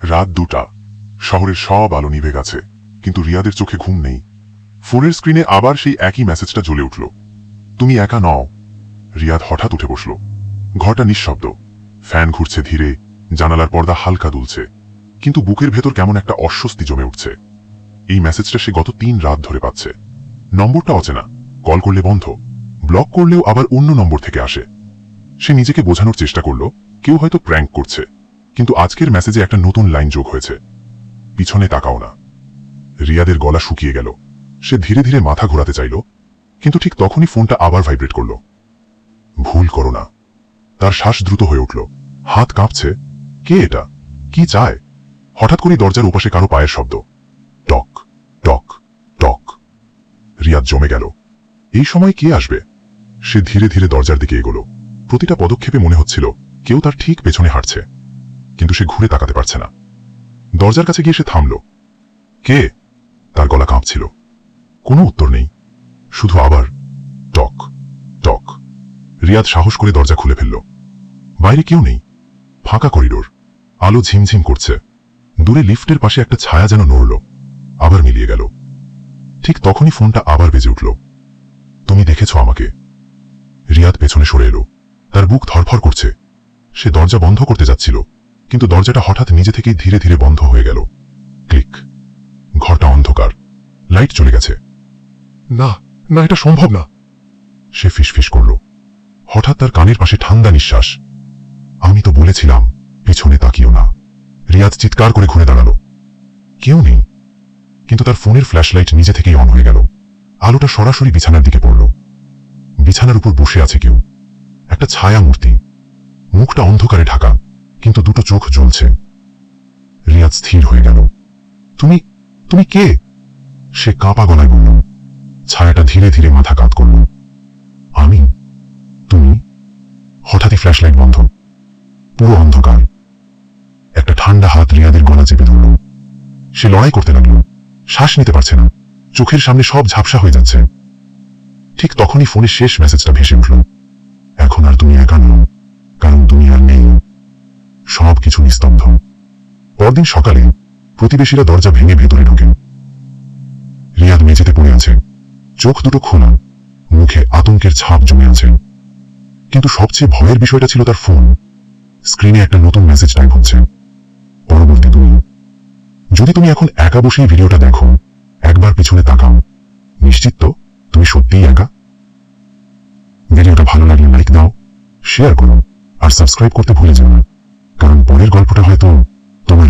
রাত 2টা। শহরের সব আলো নিভে গেছে, কিন্তু রিয়াদের চোখে ঘুম নেই। ফোনের স্ক্রিনে আবার সেই একই মেসেজটা জ্বলে উঠল, তুমি একা নও। রিয়াদ হঠাৎ উঠে বসল। ঘরটা নিঃশব্দ, ফ্যান ঘুরছে ধীরে, জানালার পর্দা হালকা দুলছে, কিন্তু বুকের ভেতর কেমন একটা অস্বস্তি জমে উঠছে। এই মেসেজটা সে গত 3 রাত ধরে পাচ্ছে। নম্বরটা অচেনা, কল করলে বন্ধ, ব্লক করলেও আবার অন্য নম্বর থেকে আসে। সে নিজেকে বোঝানোর চেষ্টা করল কেউ হয়তো প্র্যাঙ্ক করছে, কিন্তু আজকের মেসেজে একটা নতুন লাইন যোগ হয়েছে, পিছনে তাকাও না। রিয়াদের গলা শুকিয়ে গেল। সে ধীরে ধীরে মাথা ঘোরাতে চাইল, কিন্তু ঠিক তখনই ফোনটা আবার ভাইব্রেট করল। ভুল করো না। তার শ্বাস দ্রুত হয়ে উঠল, হাত কাঁপছে। কে এটা? কি চায়? হঠাৎ করে দরজার ওপাশে কারো পায়ের শব্দ, টক টক টক। রিয়াদ জমে গেল। এই সময় কে আসবে? সে ধীরে ধীরে দরজার দিকে এগোল। প্রতিটা পদক্ষেপে মনে হচ্ছিল কেউ তার ঠিক পেছনে হাঁটছে, কিন্তু সে ঘুরে তাকাতে পারছে না। দরজার কাছে গিয়ে সে থামল। কে? তার গলা কাঁপছিল। কোনো উত্তর নেই, শুধু আবার টক টক। রিয়াদ সাহস করে দরজা খুলে ফেলল। বাইরে কেউ নেই, ফাঁকা করিডোর, আলো ঝিমঝিম করছে। দূরে লিফটের পাশে একটা ছায়া যেন নড়ল, আবার মিলিয়ে গেল। ঠিক তখনই ফোনটা আবার বেজে উঠল। তুমি দেখেছ আমাকে? রিয়াদ পেছনে সরে এলো। তার বুক ধরফর করছে। সে দরজা বন্ধ করতে যাচ্ছিল, কিন্তু দরজাটা হঠাৎ নিজে থেকেই ধীরে ধীরে বন্ধ হয়ে গেল। ক্লিক। ঘরটা অন্ধকার, লাইট চলে গেছে। না না, এটা সম্ভব না। সে ফিসফিস করল। হঠাৎ তার কানের পাশে ঠান্ডা নিঃশ্বাস। আমি তো বলেছিলাম পিছনে তাকিও না। রিয়াদ চিৎকার করে ঘুরে দাঁড়ালো। কেউ নেই, কিন্তু তার ফোনের ফ্ল্যাশলাইট নিজে থেকেই অন হয়ে গেল। আলোটা সরাসরি বিছানার দিকে পড়ল। বিছানার উপর বসে আছে কেউ, একটা ছায়া মূর্তি। মুখটা অন্ধকারে ঢাকা, কিন্তু দুটো চোখ জ্বলছে। রিয়াদ স্থির হয়ে গেল। তুমি তুমি কে? সে কাঁপা গলায় বলল। ছায়াটা ধীরে ধীরে মাথা কাত করল। আমি? তুমি? হঠাৎই ফ্ল্যাশলাইট বন্ধ, পুরো অন্ধকার। একটা ঠান্ডা হাত রিয়াদের গলা চেপে ধরল। সে লড়াই করতে লাগল, শ্বাস নিতে পারছে না, চোখের সামনে সব ঝাপসা হয়ে যাচ্ছে। ঠিক তখনই ফোনের শেষ মেসেজটা ভেসে উঠল। এখন আর তুমি একা নও, কারণ তুমি আর নেই। সবকিছু নিস্তব্ধ। পরদিন সকালে প্রতিবেশীরা দরজা ভেঙে ভেতরে ঢোকেন। রিয়াদ মেঝেতে পড়ে আছে, চোখ দুটো খোলা, মুখে আতঙ্কের ছাপ জমে আছে। কিন্তু সবচেয়ে ভয়ের বিষয়টা ছিল তার ফোন। স্ক্রিনে একটা নতুন মেসেজ টাইপ হচ্ছে, পরবর্তী 2। যদি তুমি এখন একা বসেই ভিডিওটা দেখো, একবার পিছনে তাকাও। নিশ্চিত তো তুমি সত্যিই একা? ভিডিওটা ভালো লাগলে লাইক দাও, শেয়ার করো, আর সাবস্ক্রাইব করতে ভুলে যেও না, কারণ পরের গল্পটা হয়তো তোমার